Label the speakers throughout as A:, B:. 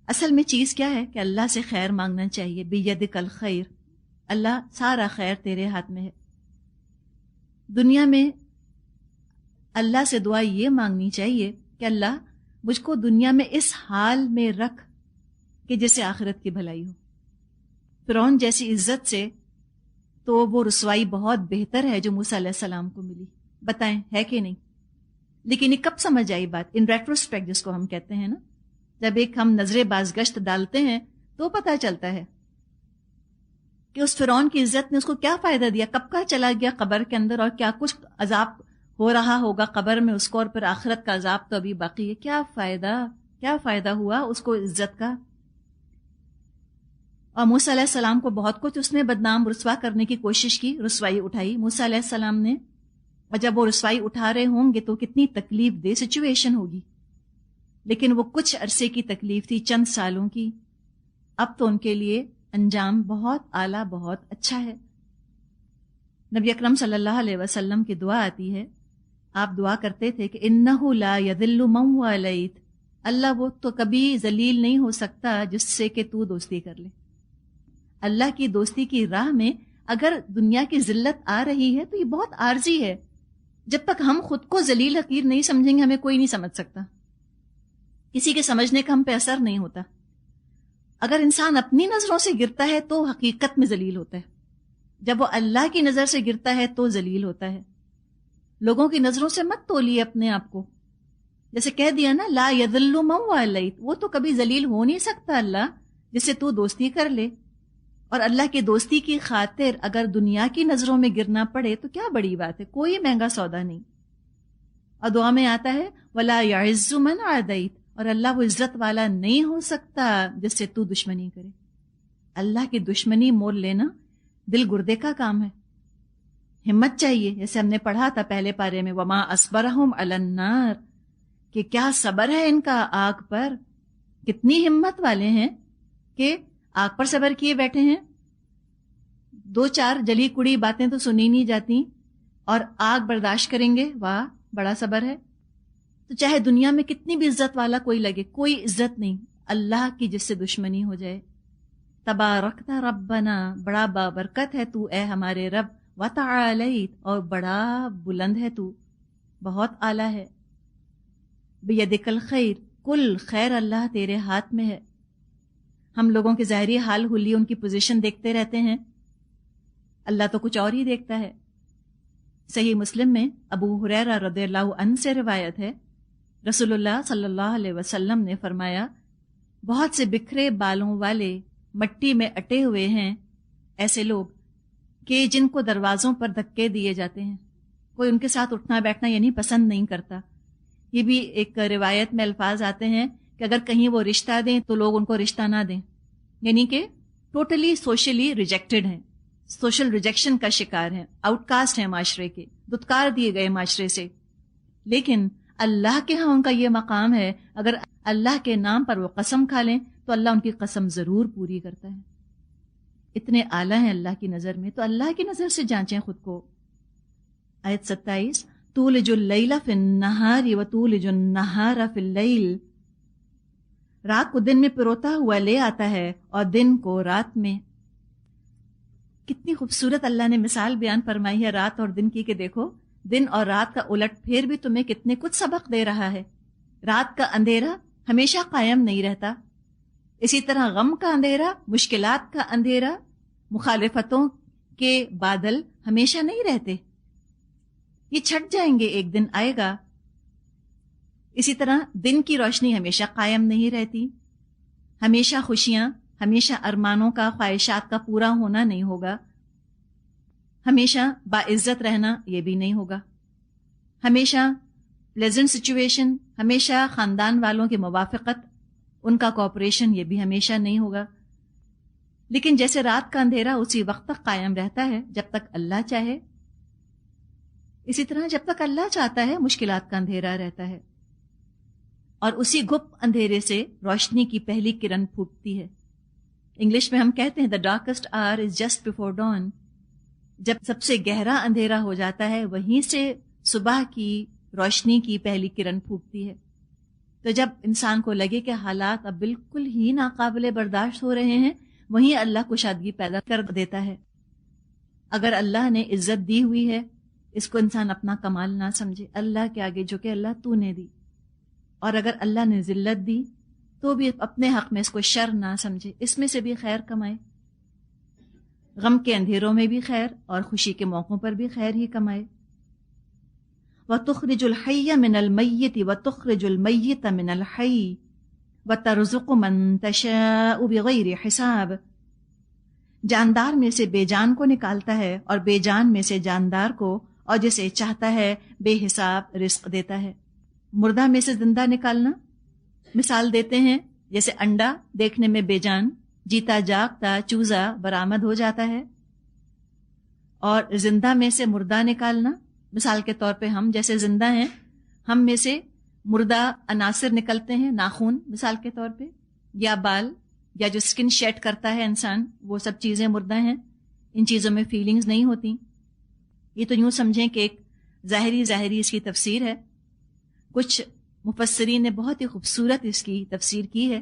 A: اصل میں چیز کیا ہے کہ اللہ سے خیر مانگنا چاہیے. بیدک الخیر، اللہ سارا خیر تیرے ہاتھ میں ہے. دنیا میں اللہ سے دعا یہ مانگنی چاہیے کہ اللہ مجھ کو دنیا میں اس حال میں رکھ کہ جسے آخرت کی بھلائی ہو. فرعون جیسی عزت سے تو وہ رسوائی بہت بہتر ہے جو موسیٰ علیہ السلام کو ملی. بتائیں ہے کہ نہیں؟ لیکن یہ کب سمجھ آئی بات؟ ان ریٹروسپیکٹ جس کو ہم کہتے ہیں نا، جب ایک ہم نظر بازگشت ڈالتے ہیں تو پتہ چلتا ہے کہ اس فرعون کی عزت نے اس کو کیا فائدہ دیا. کب کا چلا گیا قبر کے اندر، اور کیا کچھ عذاب ہو رہا ہوگا قبر میں اس کو، اور پھر آخرت کا عذاب تو ابھی باقی ہے. کیا فائدہ ہوا اس کو عزت کا؟ اور موسیٰ علیہ السلام کو بہت کچھ اس نے بدنام رسوا کرنے کی کوشش کی، رسوائی اٹھائی موسیٰ علیہ السلام نے. اور جب وہ رسوائی اٹھا رہے ہوں گے تو کتنی تکلیف دہ سچویشن ہوگی، لیکن وہ کچھ عرصے کی تکلیف تھی، چند سالوں کی. اب تو ان کے لیے انجام بہت اعلیٰ، بہت اچھا ہے. نبی اکرم صلی اللہ علیہ وسلم کی دعا آتی ہے، آپ دعا کرتے تھے کہ انہ لا یذل من والیت، اللہ وہ تو کبھی ذلیل نہیں ہو سکتا جس سے کہ تو دوستی کر لے. اللہ کی دوستی کی راہ میں اگر دنیا کی ذلت آ رہی ہے تو یہ بہت عارضی ہے. جب تک ہم خود کو ذلیل حقیر نہیں سمجھیں گے ہمیں کوئی نہیں سمجھ سکتا، کسی کے سمجھنے کا ہم پہ اثر نہیں ہوتا. اگر انسان اپنی نظروں سے گرتا ہے تو حقیقت میں ذلیل ہوتا ہے، جب وہ اللہ کی نظر سے گرتا ہے تو ذلیل ہوتا ہے. لوگوں کی نظروں سے مت تولیے اپنے آپ کو. جیسے کہہ دیا نا، لا یذل من والیت، وہ تو کبھی ذلیل ہو نہیں سکتا اللہ جس سے تو دوستی کر لے. اور اللہ کی دوستی کی خاطر اگر دنیا کی نظروں میں گرنا پڑے تو کیا بڑی بات ہے، کوئی مہنگا سودا نہیں. اور دعا میں آتا ہے ولا یعز من عادیت، اور اللہ وہ عزت والا نہیں ہو سکتا جس سے تو دشمنی کرے. اللہ کی دشمنی مول لینا دل گردے کا کام ہے. ہمت چاہیے، جیسے ہم نے پڑھا تھا پہلے پارے میں، وما اصبرہم علی النار، کہ کیا صبر ہے ان کا آگ پر. کتنی ہمت والے ہیں کہ آگ پر صبر کیے بیٹھے ہیں. 2-4 جلی کڑی باتیں تو سنی نہیں جاتی اور آگ برداشت کریں گے، واہ بڑا صبر ہے. تو چاہے دنیا میں کتنی بھی عزت والا کوئی لگے، کوئی عزت نہیں اللہ کی جس سے دشمنی ہو جائے. تبارکت ربنا، بڑا بابرکت ہے تو اے ہمارے رب، وتعالیت، اور بڑا بلند ہے تو، بہت اعلیٰ ہے. بیدک الخیر، کل خیر اللہ تیرے ہاتھ میں ہے. ہم لوگوں کے ظاہری حال حلی، ان کی پوزیشن دیکھتے رہتے ہیں، اللہ تو کچھ اور ہی دیکھتا ہے. صحیح مسلم میں ابو ہریرہ رضی اللہ عنہ سے روایت ہے، رسول اللہ صلی اللہ علیہ وسلم نے فرمایا، بہت سے بکھرے بالوں والے مٹی میں اٹے ہوئے ہیں ایسے لوگ کہ جن کو دروازوں پر دھکے دیے جاتے ہیں. کوئی ان کے ساتھ اٹھنا بیٹھنا یعنی پسند نہیں کرتا. یہ بھی ایک روایت میں الفاظ آتے ہیں کہ اگر کہیں وہ رشتہ دیں تو لوگ ان کو رشتہ نہ دیں، یعنی کہ ٹوٹلی سوشلی ریجیکٹڈ ہیں، سوشل ریجیکشن کا شکار ہیں، آؤٹ کاسٹ ہیں معاشرے کے، دتکار دیے گئے معاشرے سے. لیکن اللہ کے ہاں ان کا یہ مقام ہے، اگر اللہ کے نام پر وہ قسم کھا لیں تو اللہ ان کی قسم ضرور پوری کرتا ہے. اتنے اعلیٰ ہیں اللہ کی نظر میں، تو اللہ کی نظر سے جانچیں خود کو. آیت 27، تولج اللیل فی النہار وتولج النہار فی اللیل، رات کو دن میں پروتا ہوا لے آتا ہے اور دن کو رات میں. کتنی خوبصورت اللہ نے مثال بیان فرمائی ہے رات اور دن کی، کہ دیکھو دن اور رات کا الٹ پھیر بھی تمہیں کتنے کچھ سبق دے رہا ہے. رات کا اندھیرا ہمیشہ قائم نہیں رہتا، اسی طرح غم کا اندھیرا، مشکلات کا اندھیرا، مخالفتوں کے بادل ہمیشہ نہیں رہتے، یہ چھٹ جائیں گے، ایک دن آئے گا. اسی طرح دن کی روشنی ہمیشہ قائم نہیں رہتی، ہمیشہ خوشیاں، ہمیشہ ارمانوں کا، خواہشات کا پورا ہونا نہیں ہوگا، ہمیشہ باعزت رہنا یہ بھی نہیں ہوگا، ہمیشہ پلیزنٹ سچویشن، ہمیشہ خاندان والوں کی موافقت، ان کا کوآپریشن، یہ بھی ہمیشہ نہیں ہوگا. لیکن جیسے رات کا اندھیرا اسی وقت تک قائم رہتا ہے جب تک اللہ چاہے، اسی طرح جب تک اللہ چاہتا ہے مشکلات کا اندھیرا رہتا ہے، اور اسی گھپ اندھیرے سے روشنی کی پہلی کرن پھوٹتی ہے. انگلش میں ہم کہتے ہیں the darkest hour is just before dawn، جب سب سے گہرا اندھیرا ہو جاتا ہے وہیں سے صبح کی روشنی کی پہلی کرن پھوٹتی ہے. تو جب انسان کو لگے کہ حالات اب بالکل ہی ناقابل برداشت ہو رہے ہیں، وہیں اللہ کشادگی پیدا کر دیتا ہے۔ اگر اللہ نے عزت دی ہوئی ہے، اس کو انسان اپنا کمال نہ سمجھے، اللہ کے آگے جو کہ اللہ تو نے دی، اور اگر اللہ نے ذلت دی تو بھی اپنے حق میں اس کو شر نہ سمجھے، اس میں سے بھی خیر کمائے، غم کے اندھیروں میں بھی خیر اور خوشی کے موقعوں پر بھی خیر ہی کمائے۔ وَتُخْرِجُ الْحَيَّ مِنَ الْمَيِّتِ وَتُخْرِجُ الْمَيِّتَ مِنَ الْحَيِّ وَتَرْزُقُ مَن تَشَاءُ بِغَيْرِ حِسَابٍ، جاندار میں سے بے جان کو نکالتا ہے اور بے جان میں سے جاندار کو، اور جسے چاہتا ہے بے حساب رزق دیتا ہے۔ مردہ میں سے زندہ نکالنا، مثال دیتے ہیں جیسے انڈا دیکھنے میں بے جان، جیتا جاگتا چوزا برآمد ہو جاتا ہے، اور زندہ میں سے مردہ نکالنا، مثال کے طور پہ ہم جیسے زندہ ہیں، ہم میں سے مردہ عناصر نکلتے ہیں، ناخن مثال کے طور پہ، یا بال، یا جو سکن شیڈ کرتا ہے انسان، وہ سب چیزیں مردہ ہیں، ان چیزوں میں فیلنگز نہیں ہوتی۔ یہ تو یوں سمجھیں کہ ایک ظاہری اس کی تفسیر ہے۔ کچھ مفسرین نے بہت ہی خوبصورت اس کی تفسیر کی ہے،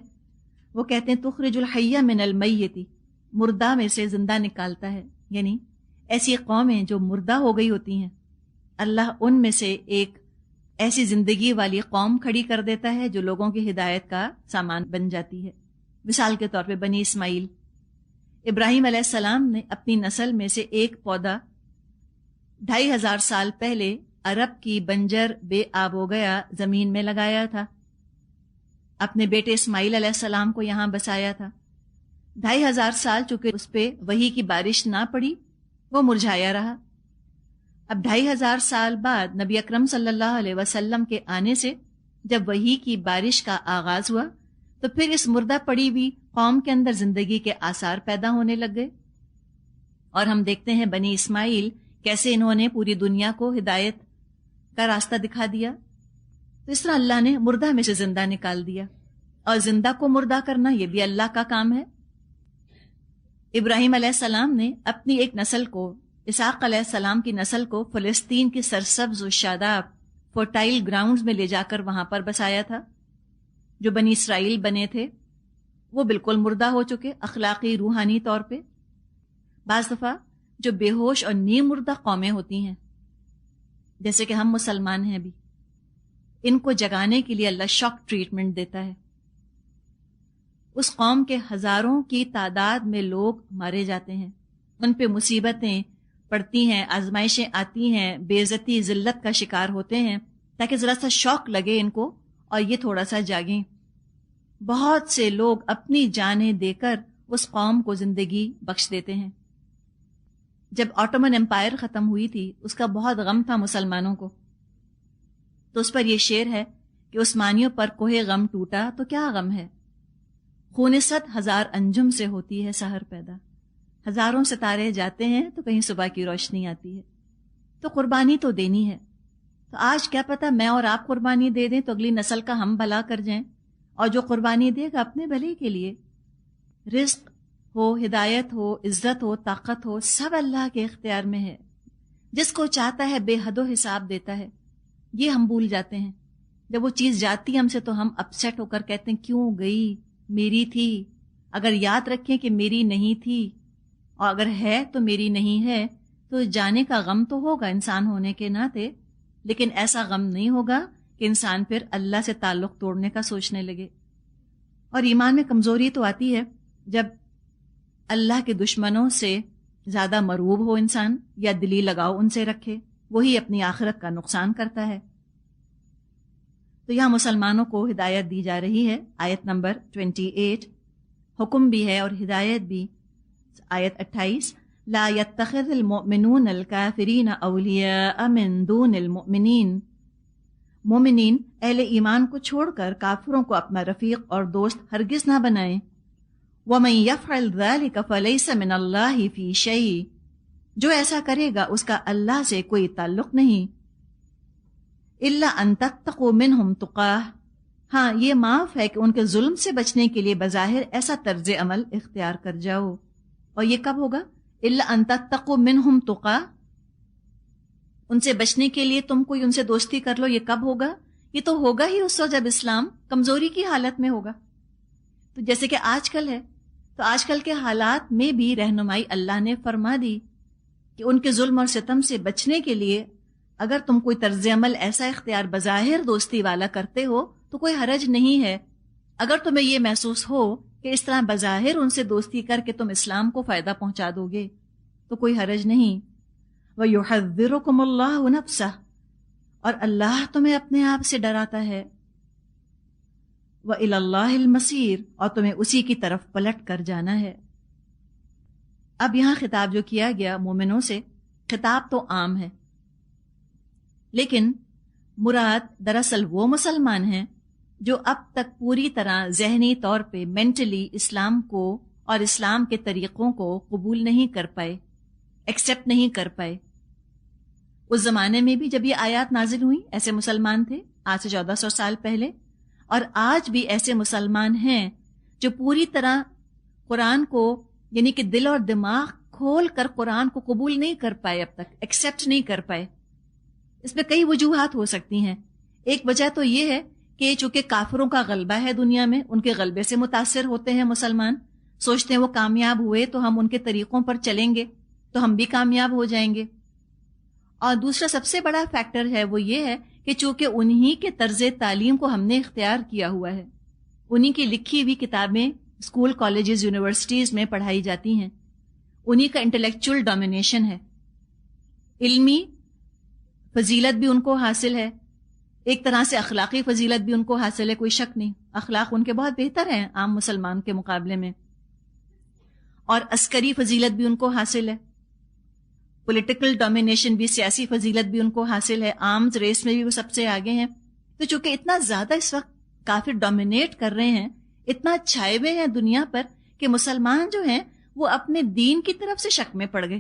A: وہ کہتے ہیں تخرج الحی من المیت، مردہ میں سے زندہ نکالتا ہے، یعنی ایسی قومیں جو مردہ ہو گئی ہوتی ہیں، اللہ ان میں سے ایک ایسی زندگی والی قوم کھڑی کر دیتا ہے جو لوگوں کی ہدایت کا سامان بن جاتی ہے۔ مثال کے طور پہ بنی اسماعیل، ابراہیم علیہ السلام نے اپنی نسل میں سے ایک پودا 2500 سال پہلے عرب کی بنجر بے آب ہو گیا زمین میں لگایا تھا، اپنے بیٹے اسماعیل علیہ السلام کو یہاں بسایا تھا۔ 2500 سال چونکہ اس پہ وحی کی بارش نہ پڑی، وہ مرجھایا رہا۔ اب 2500 سال بعد نبی اکرم صلی اللہ علیہ وسلم کے آنے سے جب وحی کی بارش کا آغاز ہوا تو پھر اس مردہ پڑی ہوئی قوم کے اندر زندگی کے آثار پیدا ہونے لگ گئے، اور ہم دیکھتے ہیں بنی اسماعیل کیسے انہوں نے پوری دنیا کو ہدایت کا راستہ دکھا دیا۔ تو اس طرح اللہ نے مردہ میں سے زندہ نکال دیا، اور زندہ کو مردہ کرنا یہ بھی اللہ کا کام ہے۔ ابراہیم علیہ السلام نے اپنی ایک نسل کو، اسحاق علیہ السلام کی نسل کو، فلسطین کی سرسبز و شاداب فرٹائل گراؤنڈز میں لے جا کر وہاں پر بسایا تھا۔ جو بنی اسرائیل بنے تھے وہ بالکل مردہ ہو چکے اخلاقی روحانی طور پہ۔ بعض دفعہ جو بے ہوش اور نیم مردہ قومیں ہوتی ہیں، جیسے کہ ہم مسلمان ہیں بھی، ان کو جگانے کے لیے اللہ شاک ٹریٹمنٹ دیتا ہے۔ اس قوم کے ہزاروں کی تعداد میں لوگ مارے جاتے ہیں، ان پہ مصیبتیں پڑتی ہیں، آزمائشیں آتی ہیں، بے عزتی ذلت کا شکار ہوتے ہیں، تاکہ ذرا سا شوق لگے ان کو اور یہ تھوڑا سا جاگیں۔ بہت سے لوگ اپنی جانیں دے کر اس قوم کو زندگی بخش دیتے ہیں۔ جب آٹومن امپائر ختم ہوئی تھی، اس کا بہت غم تھا مسلمانوں کو، تو اس پر یہ شعر ہے کہ عثمانیوں پر کوہ غم ٹوٹا تو کیا غم ہے، خون 100,000 انجم سے ہوتی ہے سحر پیدا۔ ہزاروں ستارے جاتے ہیں تو کہیں صبح کی روشنی آتی ہے۔ تو قربانی تو دینی ہے، تو آج کیا پتہ میں اور آپ قربانی دے دیں تو اگلی نسل کا ہم بھلا کر جائیں، اور جو قربانی دے گا اپنے بھلے کے لیے۔ رزق ہو، ہدایت ہو، عزت ہو، طاقت ہو، سب اللہ کے اختیار میں ہے۔ جس کو چاہتا ہے بے حد و حساب دیتا ہے، یہ ہم بھول جاتے ہیں۔ جب وہ چیز جاتی ہم سے تو ہم اپسیٹ ہو کر کہتے ہیں کیوں گئی، میری تھی۔ اگر یاد رکھیں کہ میری نہیں تھی، اور اگر ہے تو میری نہیں ہے، تو جانے کا غم تو ہوگا انسان ہونے کے ناطے، لیکن ایسا غم نہیں ہوگا کہ انسان پھر اللہ سے تعلق توڑنے کا سوچنے لگے۔ اور ایمان میں کمزوری تو آتی ہے جب اللہ کے دشمنوں سے زیادہ مرعوب ہو انسان، یا دلی لگاؤ ان سے رکھے، وہی اپنی آخرت کا نقصان کرتا ہے۔ تو یہاں مسلمانوں کو ہدایت دی جا رہی ہے، آیت نمبر 28، حکم بھی ہے اور ہدایت بھی۔ آیت 28، لا يتخذ المؤمنون الكافرین اولیاء من دون المؤمنین، مومنین اہل ایمان کو چھوڑ کر کافروں کو اپنا رفیق اور دوست ہرگز نہ بنائیں۔ وَمَن يَفْعَلْ ذَلِكَ فَلَيْسَ مِنَ اللَّهِ فِي شَيْءٍ، جو ایسا کرے گا اس کا اللہ سے کوئی تعلق نہیں۔ إِلَّا أَن تَتَّقُوا مِنْهُمْ تُقَاةً، ہاں یہ معاف ہے کہ ان کے ظلم سے بچنے کے لیے بظاہر ایسا طرز عمل اختیار کر جاؤ۔ اور یہ کب ہوگا؟ إِلَّا أَن تَتَّقُوا مِنْهُمْ تُقَاةً، ان سے بچنے کے لیے تم کوئی ان سے دوستی کر لو، یہ کب ہوگا؟ یہ تو ہوگا ہی اس وقت جب اسلام کمزوری کی حالت میں ہوگا. تو جیسے کہ آج کل ہے، تو آج کل کے حالات میں بھی رہنمائی اللہ نے فرما دی کہ ان کے ظلم اور ستم سے بچنے کے لیے اگر تم کوئی طرز عمل ایسا اختیار بظاہر دوستی والا کرتے ہو تو کوئی حرج نہیں ہے. اگر تمہیں یہ محسوس ہو کہ اس طرح بظاہر ان سے دوستی کر کے تم اسلام کو فائدہ پہنچا دو گے تو کوئی حرج نہیں. وَيُحَذِّرُكُمُ اللَّهُ نَفْسَهُ، اور اللہ تمہیں اپنے آپ سے ڈراتا ہے. وَإِلَى اللَّهِ الْمَصِيرُ، اور تمہیں اسی کی طرف پلٹ کر جانا ہے. اب یہاں خطاب جو کیا گیا مومنوں سے، خطاب تو عام ہے، لیکن مراد دراصل وہ مسلمان ہیں جو اب تک پوری طرح ذہنی طور پہ مینٹلی اسلام کو اور اسلام کے طریقوں کو قبول نہیں کر پائے، ایکسیپٹ نہیں کر پائے. اس زمانے میں بھی جب یہ آیات نازل ہوئی ایسے مسلمان تھے آج سے 1400 سال پہلے، اور آج بھی ایسے مسلمان ہیں جو پوری طرح قرآن کو یعنی کہ دل اور دماغ کھول کر قرآن کو قبول نہیں کر پائے، اب تک ایکسیپٹ نہیں کر پائے. اس میں کئی وجوہات ہو سکتی ہیں. ایک وجہ تو یہ ہے کہ چونکہ کافروں کا غلبہ ہے دنیا میں، ان کے غلبے سے متاثر ہوتے ہیں مسلمان، سوچتے ہیں وہ کامیاب ہوئے تو ہم ان کے طریقوں پر چلیں گے تو ہم بھی کامیاب ہو جائیں گے. اور دوسرا سب سے بڑا فیکٹر ہے وہ یہ ہے کہ چونکہ انہی کے طرز تعلیم کو ہم نے اختیار کیا ہوا ہے، انہی کی لکھی ہوئی کتابیں اسکول، کالجز، یونیورسٹیز میں پڑھائی جاتی ہیں، انہی کا انٹلیکچول ڈومینیشن ہے، علمی فضیلت بھی ان کو حاصل ہے، ایک طرح سے اخلاقی فضیلت بھی ان کو حاصل ہے، کوئی شک نہیں، اخلاق ان کے بہت بہتر ہیں عام مسلمان کے مقابلے میں، اور عسکری فضیلت بھی ان کو حاصل ہے، پولیٹیکل ڈومینیشن بھی، سیاسی فضیلت بھی ان کو حاصل ہے، آرمز ریس میں بھی وہ سب سے آگے ہیں. تو چونکہ اتنا زیادہ اس وقت کافر ڈومینیٹ کر رہے ہیں، اتنا چھائے ہوئے ہیں دنیا پر کہ مسلمان جو ہیں وہ اپنے دین کی طرف سے شک میں پڑ گئے.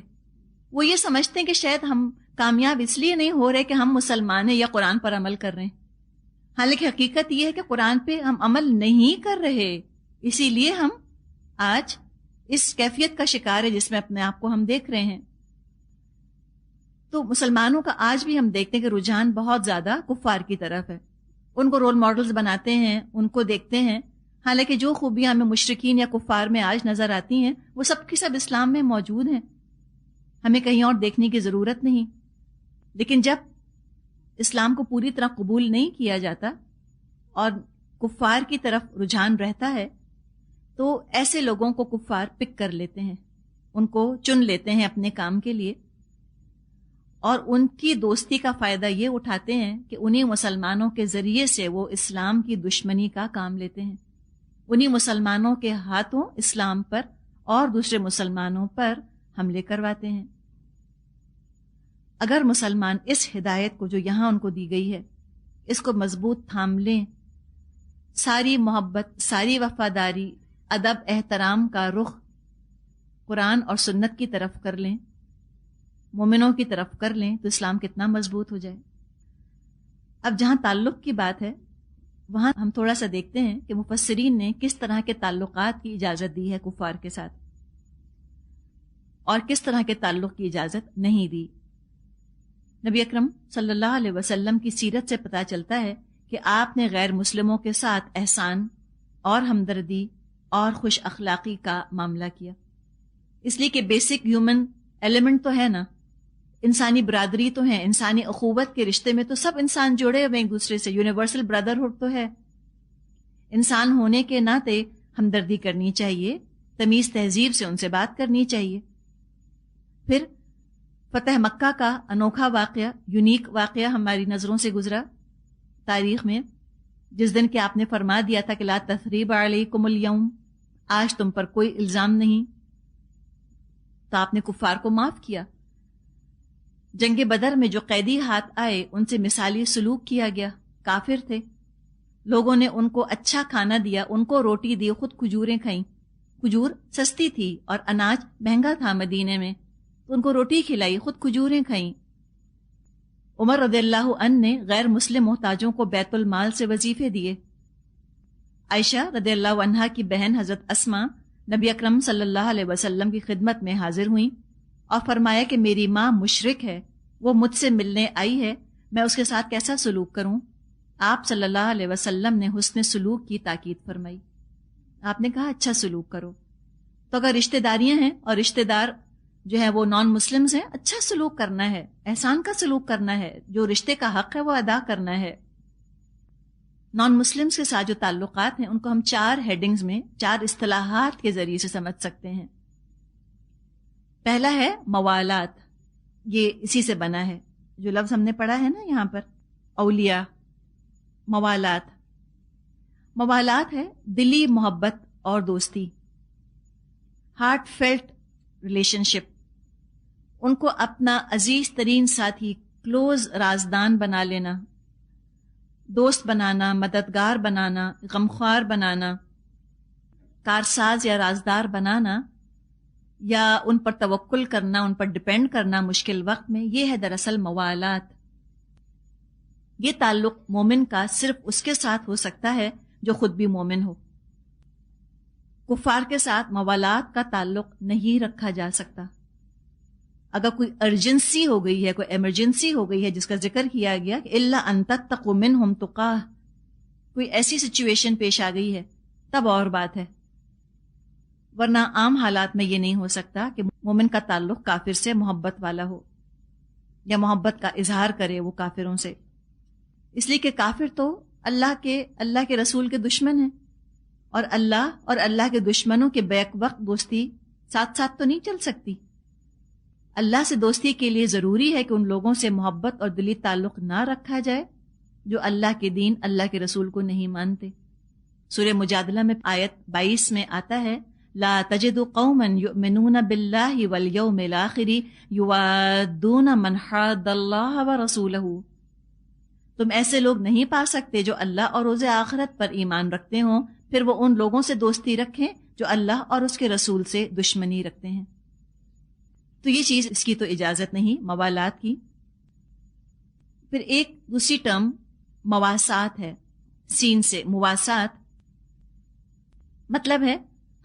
A: وہ یہ سمجھتے ہیں کہ شاید ہم کامیاب اس لیے نہیں ہو رہے کہ ہم مسلمان ہیں یا قرآن پر عمل کر رہے ہیں، حالانکہ حقیقت یہ ہے کہ قرآن پہ ہم عمل نہیں کر رہے، اسی لیے ہم آج اس کیفیت کا شکار ہے جس میں اپنے آپ کو ہم دیکھ رہے ہیں. تو مسلمانوں کا آج بھی ہم دیکھتے ہیں کہ رجحان بہت زیادہ کفار کی طرف ہے، ان کو رول ماڈلز بناتے ہیں، ان کو دیکھتے ہیں، حالانکہ جو خوبیاں ہمیں مشرکین یا کفار میں آج نظر آتی ہیں وہ سب کی سب اسلام میں موجود ہیں، ہمیں کہیں اور دیکھنے کی ضرورت نہیں. لیکن جب اسلام کو پوری طرح قبول نہیں کیا جاتا اور کفار کی طرف رجحان رہتا ہے تو ایسے لوگوں کو کفار پک کر لیتے ہیں، ان کو چن لیتے ہیں اپنے کام کے لیے، اور ان کی دوستی کا فائدہ یہ اٹھاتے ہیں کہ انہی مسلمانوں کے ذریعے سے وہ اسلام کی دشمنی کا کام لیتے ہیں، انہی مسلمانوں کے ہاتھوں اسلام پر اور دوسرے مسلمانوں پر حملے کرواتے ہیں. اگر مسلمان اس ہدایت کو جو یہاں ان کو دی گئی ہے اس کو مضبوط تھام لیں، ساری محبت، ساری وفاداری، ادب، احترام کا رخ قرآن اور سنت کی طرف کر لیں، مومنوں کی طرف کر لیں، تو اسلام کتنا مضبوط ہو جائے. اب جہاں تعلق کی بات ہے وہاں ہم تھوڑا سا دیکھتے ہیں کہ مفسرین نے کس طرح کے تعلقات کی اجازت دی ہے کفار کے ساتھ اور کس طرح کے تعلق کی اجازت نہیں دی. نبی اکرم صلی اللہ علیہ وسلم کی سیرت سے پتہ چلتا ہے کہ آپ نے غیر مسلموں کے ساتھ احسان اور ہمدردی اور خوش اخلاقی کا معاملہ کیا، اس لیے کہ بیسک ہیومن ایلیمنٹ تو ہے نا، انسانی برادری تو ہے، انسانی اخوت کے رشتے میں تو سب انسان جڑے ہوئے ایک دوسرے سے، یونیورسل بردرہڈ تو ہے. انسان ہونے کے ناطے ہمدردی کرنی چاہیے، تمیز تہذیب سے ان سے بات کرنی چاہیے. پھر فتح مکہ کا انوکھا واقعہ، یونیک واقعہ ہماری نظروں سے گزرا تاریخ میں، جس دن کہ آپ نے فرما دیا تھا کہ لا تثریب علیکم اليوم، آج تم پر کوئی الزام نہیں، تو آپ نے کفار کو معاف کیا. جنگ بدر میں جو قیدی ہاتھ آئے ان سے مثالی سلوک کیا گیا، کافر تھے، لوگوں نے ان کو اچھا کھانا دیا، ان کو روٹی دی، خود کھجوریں کھائیں، کھجور سستی تھی اور اناج مہنگا تھا مدینے میں، تو ان کو روٹی کھلائی، خود کھجوریں کھائیں. عمر رضی اللہ عنہ نے غیر مسلم محتاجوں کو بیت المال سے وظیفے دیے. عائشہ رضی اللہ عنہا کی بہن حضرت اسماء نبی اکرم صلی اللہ علیہ وسلم کی خدمت میں حاضر ہوئیں اور فرمایا کہ میری ماں مشرک ہے، وہ مجھ سے ملنے آئی ہے، میں اس کے ساتھ کیسا سلوک کروں؟ آپ صلی اللہ علیہ وسلم نے حسن سلوک کی تاکید فرمائی. آپ نے کہا اچھا سلوک کرو. تو اگر رشتہ داریاں ہیں اور رشتہ دار جو ہے وہ نان مسلمز ہیں، اچھا سلوک کرنا ہے، احسان کا سلوک کرنا ہے، جو رشتے کا حق ہے وہ ادا کرنا ہے. نان مسلمز کے ساتھ جو تعلقات ہیں ان کو ہم 4 ہیڈنگز میں 4 اصطلاحات کے ذریعے سے سمجھ سکتے ہیں. پہلا ہے موالات، یہ اسی سے بنا ہے جو لفظ ہم نے پڑھا ہے نا یہاں پر، اولیاء. موالات، موالات ہے دلی محبت اور دوستی، ہارٹ فیلٹ ریلیشن شپ. ان کو اپنا عزیز ترین ساتھی، کلوز رازدان بنا لینا، دوست بنانا، مددگار بنانا، غمخوار بنانا، کارساز یا رازدار بنانا، یا ان پر توکل کرنا، ان پر ڈپینڈ کرنا مشکل وقت میں، یہ ہے دراصل موالات. یہ تعلق مومن کا صرف اس کے ساتھ ہو سکتا ہے جو خود بھی مومن ہو. کفار کے ساتھ موالات کا تعلق نہیں رکھا جا سکتا. اگر کوئی ارجنسی ہو گئی ہے، کوئی ایمرجنسی ہو گئی ہے جس کا ذکر کیا گیا کہ الا ان تتقوا منہم تقاہ، کوئی ایسی سچویشن پیش آ گئی ہے تب اور بات ہے، ورنہ عام حالات میں یہ نہیں ہو سکتا کہ مومن کا تعلق کافر سے محبت والا ہو یا محبت کا اظہار کرے وہ کافروں سے. اس لیے کہ کافر تو اللہ کے رسول کے دشمن ہیں، اور اللہ کے دشمنوں کے بیک وقت دوستی ساتھ ساتھ تو نہیں چل سکتی. اللہ سے دوستی کے لیے ضروری ہے کہ ان لوگوں سے محبت اور دلی تعلق نہ رکھا جائے جو اللہ کے دین، اللہ کے رسول کو نہیں مانتے. سورہ مجادلہ میں آیت 22 میں آتا ہے لا تجد قوما یؤمنون باللہ والیوم الآخر یوادون من حاد اللہ ورسولہ، تم ایسے لوگ نہیں پا سکتے جو اللہ اور روز آخرت پر ایمان رکھتے ہوں پھر وہ ان لوگوں سے دوستی رکھیں جو اللہ اور اس کے رسول سے دشمنی رکھتے ہیں. تو یہ چیز، اس کی تو اجازت نہیں موالات کی. پھر ایک دوسری ٹرم مواسات ہے، سین سے مواسات، مطلب ہے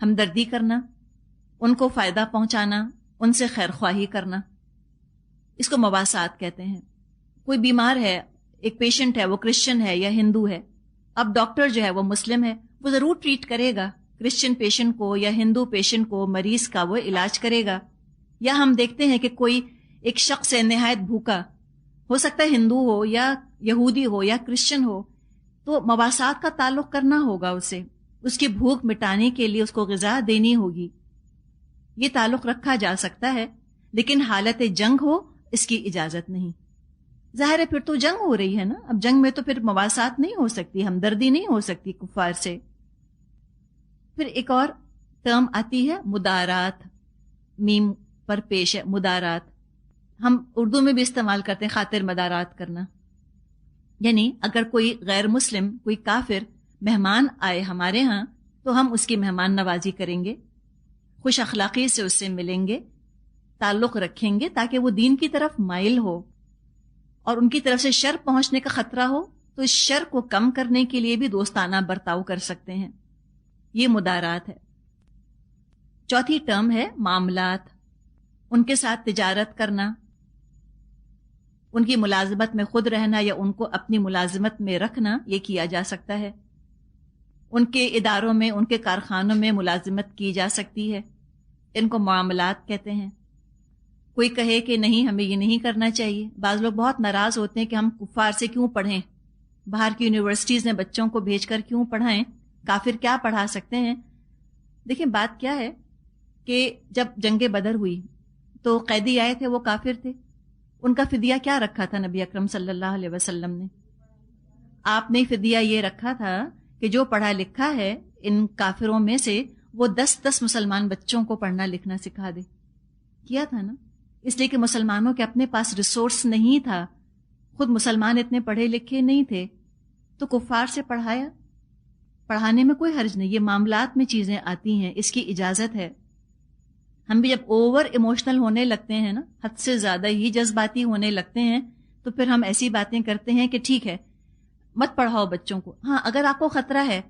A: ہمدردی کرنا، ان کو فائدہ پہنچانا، ان سے خیر خواہی کرنا، اس کو مواسات کہتے ہیں. کوئی بیمار ہے، ایک پیشنٹ ہے، وہ کرسچن ہے یا ہندو ہے، اب ڈاکٹر جو ہے وہ مسلم ہے، وہ ضرور ٹریٹ کرے گا کرسچن پیشنٹ کو یا ہندو پیشنٹ کو، مریض کا وہ علاج کرے گا. یا ہم دیکھتے ہیں کہ کوئی ایک شخص ہے نہایت بھوکا، ہو سکتا ہے ہندو ہو یا یہودی ہو یا کرسچن ہو، تو مواسات کا تعلق کرنا ہوگا اسے، اس کی بھوک مٹانے کے لیے اس کو غذا دینی ہوگی. یہ تعلق رکھا جا سکتا ہے، لیکن حالت جنگ ہو اس کی اجازت نہیں. ظاہر ہے پھر تو جنگ ہو رہی ہے نا، اب جنگ میں تو پھر مواسات نہیں ہو سکتی، ہمدردی نہیں ہو سکتی کفار سے. پھر ایک اور ٹرم آتی ہے مدارات، میم پر پیش ہے مدارات، ہم اردو میں بھی استعمال کرتے ہیں خاطر مدارات کرنا. یعنی اگر کوئی غیر مسلم، کوئی کافر مہمان آئے ہمارے ہاں تو ہم اس کی مہمان نوازی کریں گے، خوش اخلاقی سے اس سے ملیں گے، تعلق رکھیں گے تاکہ وہ دین کی طرف مائل ہو، اور ان کی طرف سے شر پہنچنے کا خطرہ ہو تو اس شر کو کم کرنے کے لیے بھی دوستانہ برتاؤ کر سکتے ہیں. یہ مدارات ہے. چوتھی ٹرم ہے معاملات، ان کے ساتھ تجارت کرنا، ان کی ملازمت میں خود رہنا یا ان کو اپنی ملازمت میں رکھنا، یہ کیا جا سکتا ہے. ان کے اداروں میں، ان کے کارخانوں میں ملازمت کی جا سکتی ہے، ان کو معاملات کہتے ہیں. کوئی کہے کہ نہیں ہمیں یہ نہیں کرنا چاہیے، بعض لوگ بہت ناراض ہوتے ہیں کہ ہم کفار سے کیوں پڑھیں، باہر کی یونیورسٹیز نے بچوں کو بھیج کر کیوں پڑھائیں، کافر کیا پڑھا سکتے ہیں. دیکھیں بات کیا ہے کہ جب جنگ بدر ہوئی تو قیدی آئے تھے، وہ کافر تھے، ان کا فدیہ کیا رکھا تھا نبی اکرم صلی اللہ علیہ وسلم نے؟ آپ نے فدیہ یہ رکھا تھا کہ جو پڑھا لکھا ہے ان کافروں میں سے وہ 10 مسلمان بچوں کو پڑھنا لکھنا سکھا دے. کیا تھا نا، اس لیے کہ مسلمانوں کے اپنے پاس ریسورس نہیں تھا، خود مسلمان اتنے پڑھے لکھے نہیں تھے، تو کفار سے پڑھایا. پڑھانے میں کوئی حرج نہیں، یہ معاملات میں چیزیں آتی ہیں، اس کی اجازت ہے. ہم بھی جب اوور ایموشنل ہونے لگتے ہیں نا، حد سے زیادہ ہی جذباتی ہونے لگتے ہیں، تو پھر ہم ایسی باتیں کرتے ہیں کہ ٹھیک ہے مت پڑھاؤ بچوں کو. ہاں اگر آپ کو خطرہ ہے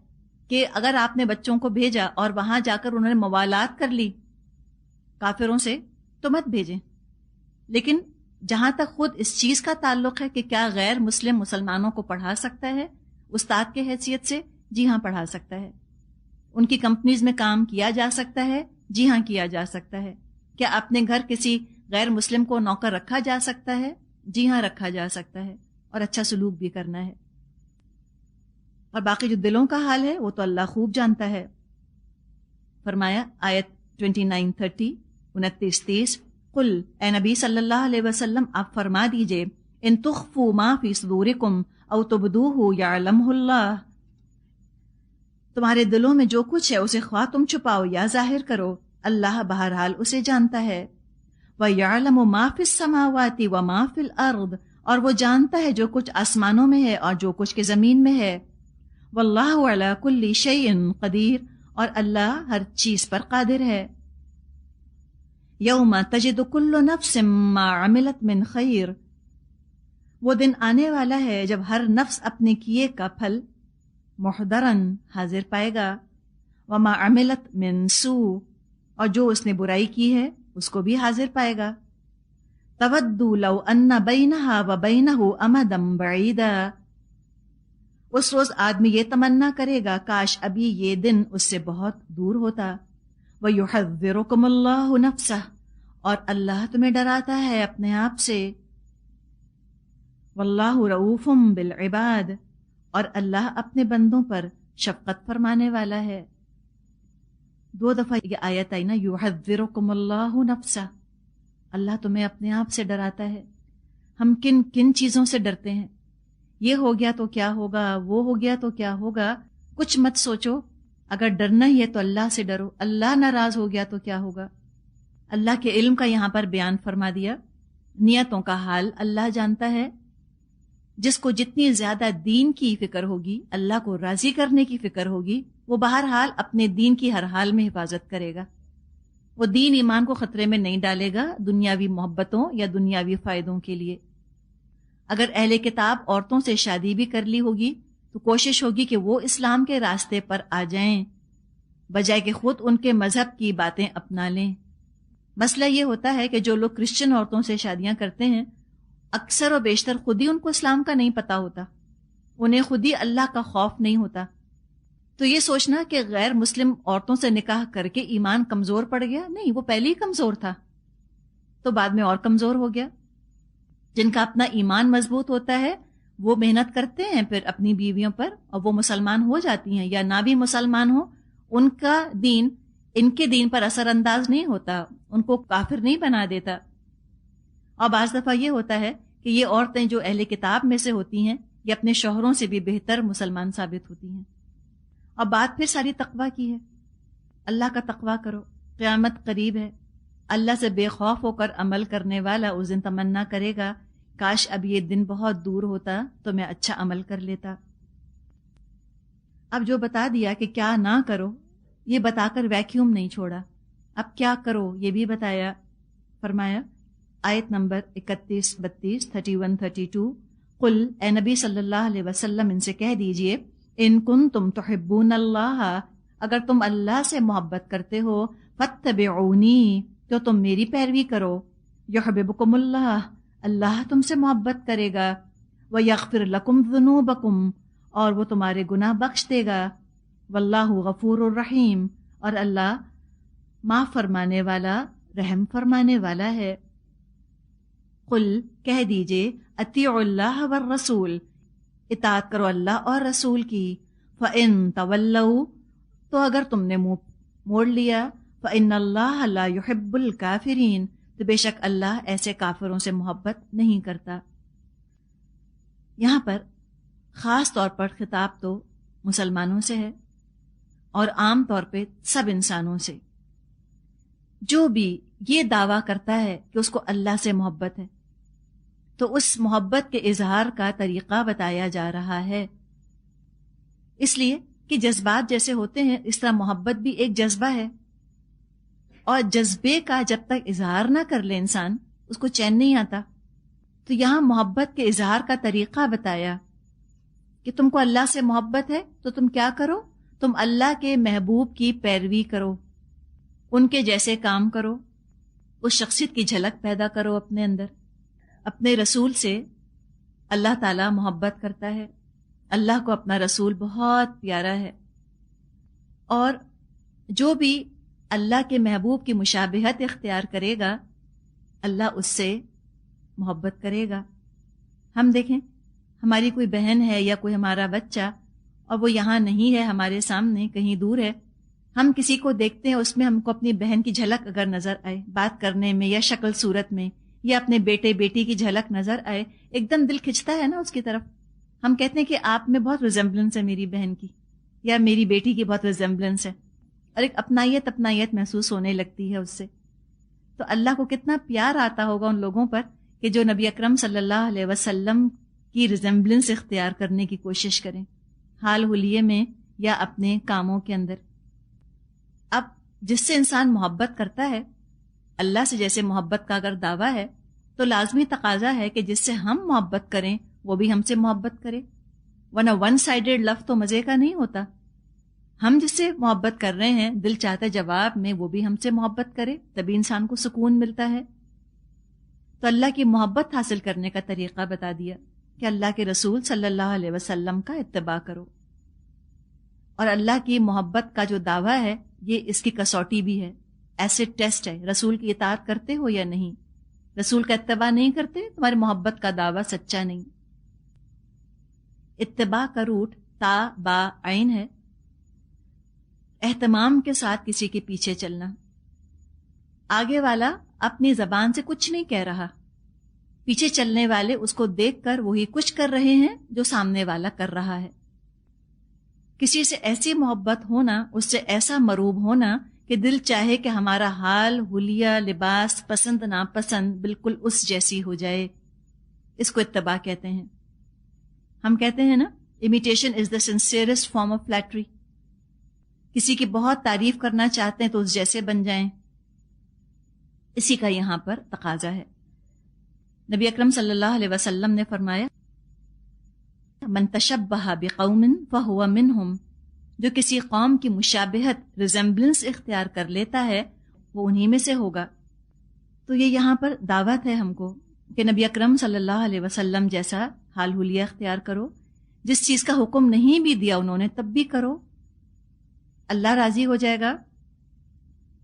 A: کہ اگر آپ نے بچوں کو بھیجا اور وہاں جا کر انہوں نے موالات کر لی کافروں سے تو مت بھیجیں، لیکن جہاں تک خود اس چیز کا تعلق ہے کہ کیا غیر مسلم مسلمانوں کو پڑھا سکتا ہے استاد کے حیثیت سے، جی ہاں پڑھا سکتا ہے۔ ان کی کمپنیز میں کام کیا جا سکتا ہے، جی ہاں کیا جا سکتا ہے۔ کیا اپنے گھر کسی غیر مسلم کو نوکر رکھا جا سکتا ہے؟ جی ہاں رکھا جا سکتا ہے، اور اچھا سلوک بھی کرنا ہے۔ اور باقی جو دلوں کا حال ہے وہ تو اللہ خوب جانتا ہے۔ فرمایا آیت 29-30 29-30 قل، اے نبی صلی اللہ علیہ وسلم آپ فرما دیجئے، ان تخفوا ما فی صدورکم او تبدوہ یعلمہ اللہ، تمہارے دلوں میں جو کچھ ہے اسے خواہ تم چھپاؤ یا ظاہر کرو، اللہ بہرحال اسے جانتا ہے۔ وَيَعْلَمُ مَا فِي السَّمَاوَاتِ وَمَا فِي الْأَرْضِ، اور وہ جانتا ہے جو کچھ آسمانوں میں ہے اور جو کچھ کے زمین میں ہے۔ وَاللَّهُ عَلَى كُلِّ شَيْءٍ قَدِيرٌ، اور اللہ ہر چیز پر قادر ہے۔ یوم تجد کل نفس ما عملت من خیر، وہ دن آنے والا ہے جب ہر نفس اپنے کیے کا پھل محضرن حاضر پائے گا، وما عملت من سوء، اور جو اس نے برائی کی ہے اس کو بھی حاضر پائے گا۔ تودو لو ان بینہا وبینہ امدا بعیدا، اس روز آدمی یہ تمنا کرے گا کاش ابھی یہ دن اس سے بہت دور ہوتا۔ وَيُحَذِّرُكُمُ اللَّهُ نَفْسَهُ، اور اللہ تمہیں ڈراتا ہے اپنے آپ سے۔ وَاللَّهُ رؤوف بِالْعِبَادِ، اور اللہ اپنے بندوں پر شفقت فرمانے والا ہے۔ 2 دفعہ یہ آیت آئی نا، یحذرکم اللہ نفسہ، اللہ تمہیں اپنے آپ سے ڈراتا ہے۔ ہم کن کن چیزوں سے ڈرتے ہیں؟ یہ ہو گیا تو کیا ہوگا، وہ ہو گیا تو کیا ہوگا، کچھ مت سوچو۔ اگر ڈرنا ہی ہے تو اللہ سے ڈرو، اللہ ناراض ہو گیا تو کیا ہوگا۔ اللہ کے علم کا یہاں پر بیان فرما دیا، نیتوں کا حال اللہ جانتا ہے۔ جس کو جتنی زیادہ دین کی فکر ہوگی، اللہ کو راضی کرنے کی فکر ہوگی، وہ بہرحال اپنے دین کی ہر حال میں حفاظت کرے گا۔ وہ دین ایمان کو خطرے میں نہیں ڈالے گا دنیاوی محبتوں یا دنیاوی فائدوں کے لیے۔ اگر اہل کتاب عورتوں سے شادی بھی کر لی ہوگی تو کوشش ہوگی کہ وہ اسلام کے راستے پر آ جائیں، بجائے کہ خود ان کے مذہب کی باتیں اپنا لیں۔ مسئلہ یہ ہوتا ہے کہ جو لوگ کرسچن عورتوں سے شادیاں کرتے ہیں، اکثر و بیشتر خود ہی ان کو اسلام کا نہیں پتہ ہوتا، انہیں خود ہی اللہ کا خوف نہیں ہوتا۔ تو یہ سوچنا کہ غیر مسلم عورتوں سے نکاح کر کے ایمان کمزور پڑ گیا، نہیں، وہ پہلے ہی کمزور تھا تو بعد میں اور کمزور ہو گیا۔ جن کا اپنا ایمان مضبوط ہوتا ہے وہ محنت کرتے ہیں پھر اپنی بیویوں پر، اور وہ مسلمان ہو جاتی ہیں، یا نہ بھی مسلمان ہو، ان کا دین ان کے دین پر اثر انداز نہیں ہوتا، ان کو کافر نہیں بنا دیتا۔ اور بعض دفعہ یہ ہوتا ہے کہ یہ عورتیں جو اہل کتاب میں سے ہوتی ہیں یہ اپنے شوہروں سے بھی بہتر مسلمان ثابت ہوتی ہیں۔ اور بات پھر ساری تقویٰ کی ہے، اللہ کا تقویٰ کرو، قیامت قریب ہے۔ اللہ سے بے خوف ہو کر عمل کرنے والا اس دن تمنا کرے گا کاش اب یہ دن بہت دور ہوتا تو میں اچھا عمل کر لیتا۔ اب جو بتا دیا کہ کیا نہ کرو، یہ بتا کر ویکیوم نہیں چھوڑا، اب کیا کرو یہ بھی بتایا۔ فرمایا آیت نمبر 31-32 31-32 قل، اے نبی صلی اللہ علیہ وسلم ان سے کہہ دیجئے، ان کنتم تحبون اللہ، اگر تم اللہ سے محبت کرتے ہو، فاتبعونی، تو تم میری پیروی کرو، یحببکم اللہ، اللہ تم سے محبت کرے گا، ویغفر لکم ذنوبکم، اور وہ تمہارے گناہ بخش دے گا، واللہ غفور الرحیم، اور اللہ معاف فرمانے والا رحم فرمانے والا ہے۔ قل، کہہ دیجئے، اطیعوا اللہ والرسول، اطاعت کرو اللہ اور رسول کی، فَإِن تَوَلَّوْا، تو اگر تم نے منہ موڑ لیا، فَإِنَّ اللَّهَ لَا يُحِبُّ الْكَافِرِينَ، تو بے شک اللہ ایسے کافروں سے محبت نہیں کرتا۔ یہاں پر خاص طور پر خطاب تو مسلمانوں سے ہے، اور عام طور پہ سب انسانوں سے۔ جو بھی یہ دعویٰ کرتا ہے کہ اس کو اللہ سے محبت ہے تو اس محبت کے اظہار کا طریقہ بتایا جا رہا ہے، اس لیے کہ جذبات جیسے ہوتے ہیں اس طرح محبت بھی ایک جذبہ ہے، اور جذبے کا جب تک اظہار نہ کر لے انسان اس کو چین نہیں آتا۔ تو یہاں محبت کے اظہار کا طریقہ بتایا کہ تم کو اللہ سے محبت ہے تو تم کیا کرو، تم اللہ کے محبوب کی پیروی کرو، ان کے جیسے کام کرو، اس شخصیت کی جھلک پیدا کرو اپنے اندر۔ اپنے رسول سے اللہ تعالیٰ محبت کرتا ہے، اللہ کو اپنا رسول بہت پیارا ہے، اور جو بھی اللہ کے محبوب کی مشابہت اختیار کرے گا اللہ اس سے محبت کرے گا۔ ہم دیکھیں، ہماری کوئی بہن ہے یا کوئی ہمارا بچہ اور وہ یہاں نہیں ہے، ہمارے سامنے کہیں دور ہے، ہم کسی کو دیکھتے ہیں، اس میں ہم کو اپنی بہن کی جھلک اگر نظر آئے بات کرنے میں یا شکل صورت میں، یا اپنے بیٹے بیٹی کی جھلک نظر آئے، ایک دم دل کھنچتا ہے نا اس کی طرف۔ ہم کہتے ہیں کہ آپ میں بہت ریزمبلنس ہے میری بہن کی، یا میری بیٹی کی بہت ریزمبلنس ہے، اور ایک اپنائیت محسوس ہونے لگتی ہے اس سے۔ تو اللہ کو کتنا پیار آتا ہوگا ان لوگوں پر کہ جو نبی اکرم صلی اللہ علیہ وسلم کی ریزمبلنس اختیار کرنے کی کوشش کریں، حال حلیے میں یا اپنے کاموں کے اندر۔ اب جس سے انسان محبت کرتا ہے، اللہ سے جیسے محبت کا اگر دعویٰ ہے تو لازمی تقاضا ہے کہ جس سے ہم محبت کریں وہ بھی ہم سے محبت کرے، ورنہ ون سائیڈڈ لو تو مزے کا نہیں ہوتا۔ ہم جس سے محبت کر رہے ہیں دل چاہتا جواب میں وہ بھی ہم سے محبت کرے، تبھی انسان کو سکون ملتا ہے۔ تو اللہ کی محبت حاصل کرنے کا طریقہ بتا دیا کہ اللہ کے رسول صلی اللہ علیہ وسلم کا اتباع کرو، اور اللہ کی محبت کا جو دعویٰ ہے یہ اس کی کسوٹی بھی ہے، ایسڈ ٹیسٹ ہے۔ رسول کی اطاعت کرتے ہو یا نہیں، رسول کا اتباع نہیں کرتے، تمہاری محبت کا دعویٰ سچا نہیں۔ اتباع کا روٹ تا با عین ہے، اہتمام کے ساتھ کسی کے پیچھے چلنا۔ آگے والا اپنی زبان سے کچھ نہیں کہہ رہا، پیچھے چلنے والے اس کو دیکھ کر وہی کچھ کر رہے ہیں جو سامنے والا کر رہا ہے۔ کسی سے ایسی محبت ہونا، اس سے ایسا مروب ہونا کہ دل چاہے کہ ہمارا حال حلیہ لباس پسند ناپسند بالکل اس جیسی ہو جائے، اس کو اتباع کہتے ہیں۔ ہم کہتے ہیں نا، imitation is the sincerest form of flattery. کسی کی بہت تعریف کرنا چاہتے ہیں تو اس جیسے بن جائیں، اسی کا یہاں پر تقاضا ہے۔ نبی اکرم صلی اللہ علیہ وسلم نے فرمایا، من تشبہ بقوم فہو منہم، جو کسی قوم کی مشابہت ریزمبلنس اختیار کر لیتا ہے وہ انہی میں سے ہوگا۔ تو یہ یہاں پر دعوت ہے ہم کو کہ نبی اکرم صلی اللہ علیہ وسلم جیسا حال حلیہ اختیار کرو، جس چیز کا حکم نہیں بھی دیا انہوں نے تب بھی کرو، اللہ راضی ہو جائے گا۔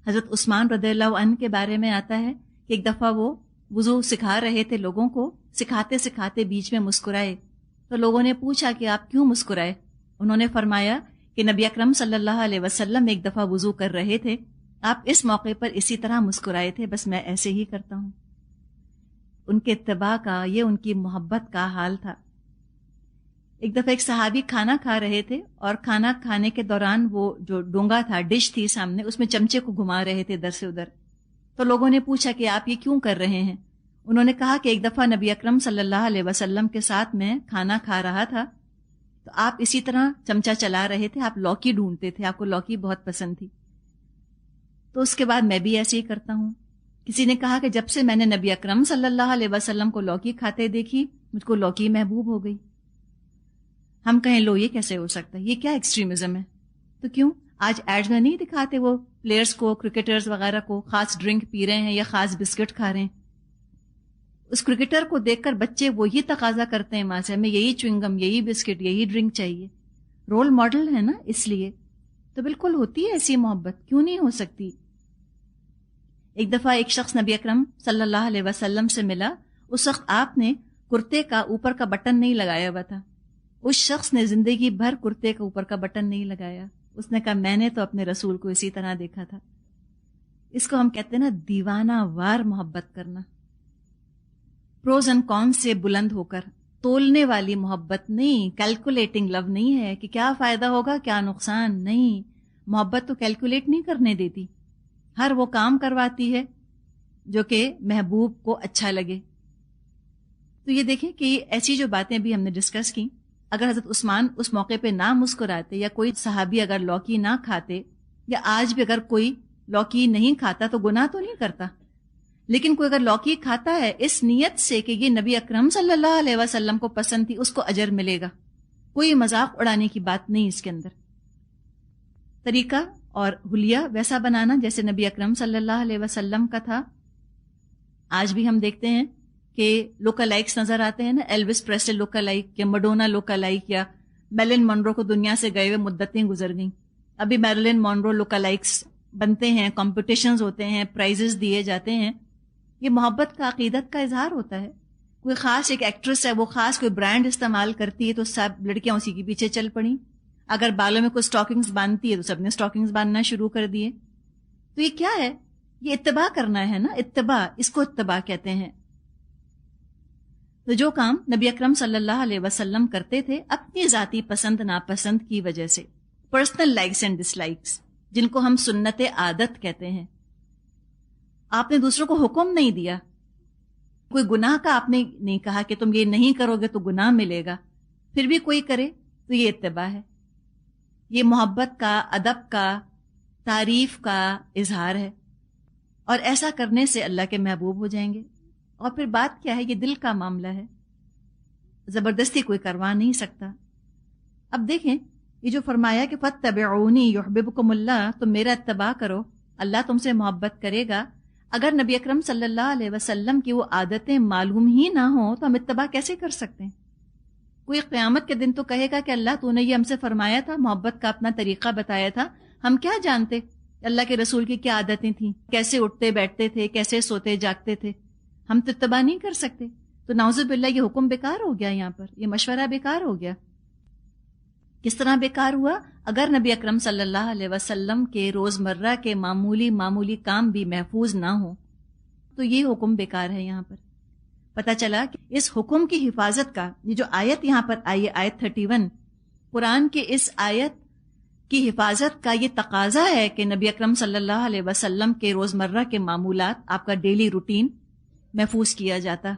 A: حضرت عثمان رضی اللہ عنہ کے بارے میں آتا ہے کہ ایک دفعہ وہ وضو سکھا رہے تھے لوگوں کو، سکھاتے سکھاتے بیچ میں مسکرائے، تو لوگوں نے پوچھا کہ آپ کیوں مسکرائے؟ انہوں نے فرمایا کہ نبی اکرم صلی اللہ علیہ وسلم ایک دفعہ وضو کر رہے تھے، آپ اس موقع پر اسی طرح مسکرائے تھے، بس میں ایسے ہی کرتا ہوں۔ ان کے اتباع کا، یہ ان کی محبت کا حال تھا۔ ایک دفعہ ایک صحابی کھانا کھا رہے تھے، اور کھانا کھانے کے دوران وہ جو ڈونگا تھا، ڈش تھی سامنے، اس میں چمچے کو گھما رہے تھے ادھر سے ادھر۔ تو لوگوں نے پوچھا کہ آپ یہ کیوں کر رہے ہیں؟ انہوں نے کہا کہ ایک دفعہ نبی اکرم صلی اللہ علیہ وسلم کے ساتھ میں کھانا کھا رہا تھا، تو آپ اسی طرح چمچہ چلا رہے تھے، آپ لوکی ڈھونڈتے تھے، آپ کو لوکی بہت پسند تھی، تو اس کے بعد میں بھی ایسے ہی کرتا ہوں۔ کسی نے کہا کہ جب سے میں نے نبی اکرم صلی اللہ علیہ وسلم کو لوکی کھاتے دیکھی، مجھ کو لوکی محبوب ہو گئی۔ ہم کہیں لو یہ کیسے ہو سکتا ہے، یہ کیا ایکسٹریمزم ہے؟ تو کیوں آج ایڈز میں نہیں دکھاتے وہ پلیئرز کو، کرکٹرز وغیرہ کو خاص ڈرنک پی رہے ہیں یا خاص بسکٹ کھا رہے ہیں؟ اس کرکٹر کو دیکھ کر بچے وہی تقاضا کرتے ہیں ماں سے، ہمیں یہی چوئنگم، یہی بسکٹ، یہی ڈرنک چاہیے، رول ماڈل ہے نا، اس لیے تو بالکل ہوتی ہے ایسی محبت، کیوں نہیں ہو سکتی؟ ایک دفعہ ایک شخص نبی اکرم صلی اللہ علیہ وسلم سے ملا، اس وقت آپ نے کرتے کا اوپر کا بٹن نہیں لگایا ہوا تھا، اس شخص نے زندگی بھر کرتے کا اوپر کا بٹن نہیں لگایا۔ اس نے کہا میں نے تو اپنے رسول کو اسی طرح دیکھا تھا۔ اس کو ہم کہتے ہیں نا دیوانہ وار محبت کرنا، پروز اینڈ کون سے بلند ہو کر، تولنے والی محبت نہیں، کیلکولیٹنگ لو نہیں ہے کہ کیا فائدہ ہوگا کیا نقصان، نہیں، محبت تو کیلکولیٹ نہیں کرنے دیتی، ہر وہ کام کرواتی ہے جو کہ محبوب کو اچھا لگے۔ تو یہ دیکھیں کہ ایسی جو باتیں بھی ہم نے ڈسکس کی، اگر حضرت عثمان اس موقع پہ نہ مسکراتے، یا کوئی صحابی اگر لوکی نہ کھاتے، یا آج بھی اگر کوئی لوکی نہیں کھاتا تو گناہ تو نہیں کرتا، لیکن کوئی اگر لوکی کھاتا ہے اس نیت سے کہ یہ نبی اکرم صلی اللہ علیہ وسلم کو پسند تھی، اس کو اجر ملے گا، کوئی مذاق اڑانے کی بات نہیں اس کے اندر۔ طریقہ اور حلیہ ویسا بنانا جیسے نبی اکرم صلی اللہ علیہ وسلم کا تھا۔ آج بھی ہم دیکھتے ہیں کہ لوکا لائکس نظر آتے ہیں نا، ایلوس پریسلے لوکا لائک یا مڈونا لوکا لائک، یا میرلن مونرو کو دنیا سے گئے ہوئے مدتیں گزر گئیں، ابھی میرلن مونرو لوکا لائکس بنتے ہیں، کمپٹیشنز ہوتے ہیں، پرائزز دیے جاتے ہیں. یہ محبت کا، عقیدت کا اظہار ہوتا ہے. کوئی خاص ایک ایکٹریس ہے، وہ خاص کوئی برانڈ استعمال کرتی ہے تو سب لڑکیاں اسی کے پیچھے چل پڑیں. اگر بالوں میں کوئی سٹاکنگز باندھتی ہے تو سب نے سٹاکنگز باندھنا شروع کر دیے. تو یہ کیا ہے؟ یہ اتباع کرنا ہے نا، اتباع، اس کو اتباع کہتے ہیں. تو جو کام نبی اکرم صلی اللہ علیہ وسلم کرتے تھے اپنی ذاتی پسند ناپسند کی وجہ سے، personal likes and dislikes, جن کو ہم سنت عادت کہتے ہیں. آپ نے دوسروں کو حکم نہیں دیا، کوئی گناہ کا آپ نے نہیں کہا کہ تم یہ نہیں کرو گے تو گناہ ملے گا، پھر بھی کوئی کرے تو یہ اتباع ہے. یہ محبت کا، ادب کا، تعریف کا اظہار ہے، اور ایسا کرنے سے اللہ کے محبوب ہو جائیں گے. اور پھر بات کیا ہے؟ یہ دل کا معاملہ ہے، زبردستی کوئی کروا نہیں سکتا. اب دیکھیں یہ جو فرمایا کہ فاتبعونی یحببکم اللہ، تم میرا اتباع کرو، اللہ تم سے محبت کرے گا. اگر نبی اکرم صلی اللہ علیہ وسلم کی وہ عادتیں معلوم ہی نہ ہوں تو ہم اتباع کیسے کر سکتے ہیں؟ کوئی قیامت کے دن تو کہے گا کہ اللہ تو نے یہ ہم سے فرمایا تھا، محبت کا اپنا طریقہ بتایا تھا، ہم کیا جانتے اللہ کے رسول کی کیا عادتیں تھیں، کیسے اٹھتے بیٹھتے تھے، کیسے سوتے جاگتے تھے، ہم تو اتباع نہیں کر سکتے. تو نعوذ باللہ یہ حکم بیکار ہو گیا، یہاں پر یہ مشورہ بیکار ہو گیا. کس طرح بیکار ہوا؟ اگر نبی اکرم صلی اللہ علیہ وسلم کے روزمرہ کے معمولی کام بھی محفوظ نہ ہوں تو یہ حکم بیکار ہے. یہاں پر پتہ چلا کہ اس حکم کی حفاظت کا، یہ جو آیت یہاں پر آئی ہے آیت 31، قرآن کے اس آیت کی حفاظت کا یہ تقاضا ہے کہ نبی اکرم صلی اللہ علیہ وسلم کے روزمرہ کے معمولات، آپ کا ڈیلی روٹین محفوظ کیا جاتا.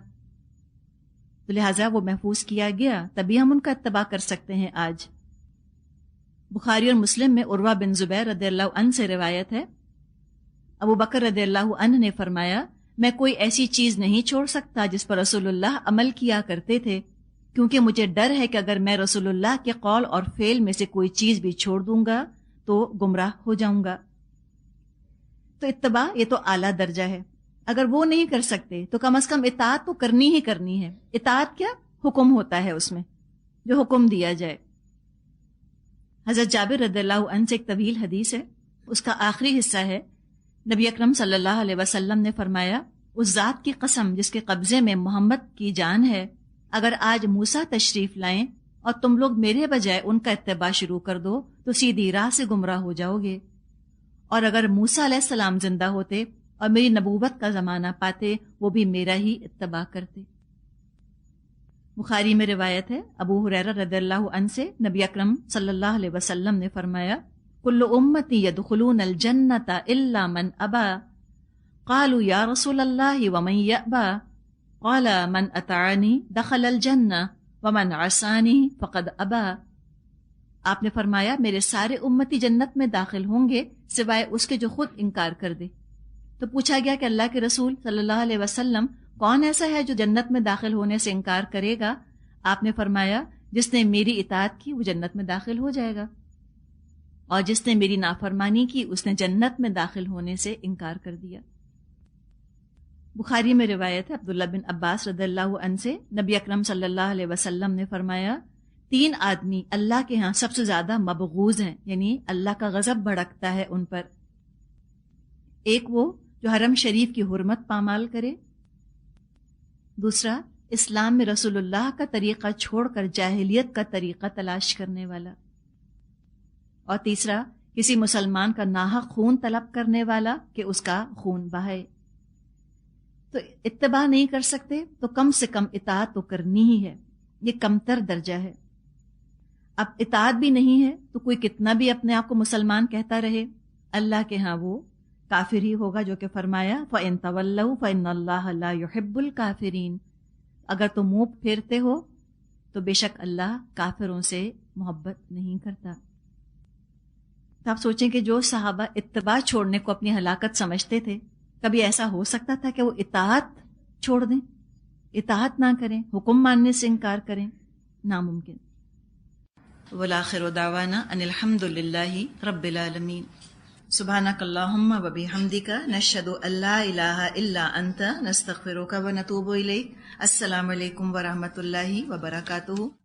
A: تو لہٰذا وہ محفوظ کیا گیا، تبھی ہم ان کا اتباع کر سکتے ہیں. آج بخاری اور مسلم میں عروہ بن زبیر رضی اللہ عنہ سے روایت ہے، ابو بکر رضی اللہ عنہ نے فرمایا، میں کوئی ایسی چیز نہیں چھوڑ سکتا جس پر رسول اللہ عمل کیا کرتے تھے، کیونکہ مجھے ڈر ہے کہ اگر میں رسول اللہ کے قول اور فعل میں سے کوئی چیز بھی چھوڑ دوں گا تو گمراہ ہو جاؤں گا. تو اتباع یہ تو اعلیٰ درجہ ہے. اگر وہ نہیں کر سکتے تو کم از کم اطاعت تو کرنی ہی کرنی ہے. اطاعت کیا؟ حکم ہوتا ہے اس میں، جو حکم دیا جائے. حضرت جابر رضی اللہ عنہ سے ایک طویل حدیث ہے، اس کا آخری حصہ ہے، نبی اکرم صلی اللہ علیہ وسلم نے فرمایا، اس ذات کی قسم جس کے قبضے میں محمد کی جان ہے، اگر آج موسیٰ تشریف لائیں اور تم لوگ میرے بجائے ان کا اتباع شروع کر دو تو سیدھی راہ سے گمراہ ہو جاؤ گے. اور اگر موسیٰ علیہ السلام زندہ ہوتے اور میری نبوت کا زمانہ پاتے، وہ بھی میرا ہی اتباع کرتے. بخاری میں روایت ہے، ابو ہریرہ رضی اللہ عنہ سے نبی اکرم صلی اللہ علیہ وسلم نے فرمایا، کل امتی یدخلون الجنۃ الا من ابا، قالوا یا رسول اللہ ومن یأبا، قال من اطاعنی دخل الجنہ ومن عصانی فقد ابا. آپ نے فرمایا میرے سارے امتی جنت میں داخل ہوں گے سوائے اس کے جو خود انکار کر دے. تو پوچھا گیا کہ اللہ کے رسول صلی اللہ علیہ وسلم کون ایسا ہے جو جنت میں داخل ہونے سے انکار کرے گا؟ آپ نے فرمایا جس نے میری اطاعت کی وہ جنت میں داخل ہو جائے گا، اور جس نے میری نافرمانی کی اس نے جنت میں داخل ہونے سے انکار کر دیا. بخاری میں روایت ہے عبداللہ بن عباس رضی اللہ عنہ سے نبی اکرم صلی اللہ علیہ وسلم نے فرمایا، 3 آدمی اللہ کے ہاں سب سے زیادہ مبغوض ہیں، یعنی اللہ کا غضب بھڑکتا ہے ان پر. ایک وہ جو حرم شریف کی حرمت پامال کرے، دوسرا اسلام میں رسول اللہ کا طریقہ چھوڑ کر جاہلیت کا طریقہ تلاش کرنے والا، اور تیسرا کسی مسلمان کا ناحق خون طلب کرنے والا کہ اس کا خون بہائے. تو اتباع نہیں کر سکتے تو کم سے کم اطاعت تو کرنی ہی ہے، یہ کمتر درجہ ہے. اب اطاعت بھی نہیں ہے تو کوئی کتنا بھی اپنے آپ کو مسلمان کہتا رہے، اللہ کے ہاں وہ کافر ہی ہوگا، جو کہ فرمایا فَإِن تَوَلَّوْا فَإِنَّ اللَّهَ لَا يُحِبُّ الْكَافِرِينَ. اگر تم منہ پھیرتے ہو تو بے شک اللہ کافروں سے محبت نہیں کرتا. تو آپ سوچیں کہ جو صحابہ اتباع چھوڑنے کو اپنی ہلاکت سمجھتے تھے، کبھی ایسا ہو سکتا تھا کہ وہ اطاعت چھوڑ دیں، اطاعت نہ کریں، حکم ماننے سے انکار کریں؟ ناممکن. وَالْآخِرُ دَعْوَانَا أَنِ الْحَمْدُ لِلَّهِ رَبِّ الْعَالَمِينَ. سبحانک اللہم و بحمدک نشہد ان لا الہ الا انت نستغفرک و نتوب الیک. السلام علیکم ورحمۃ اللہ وبرکاتہ.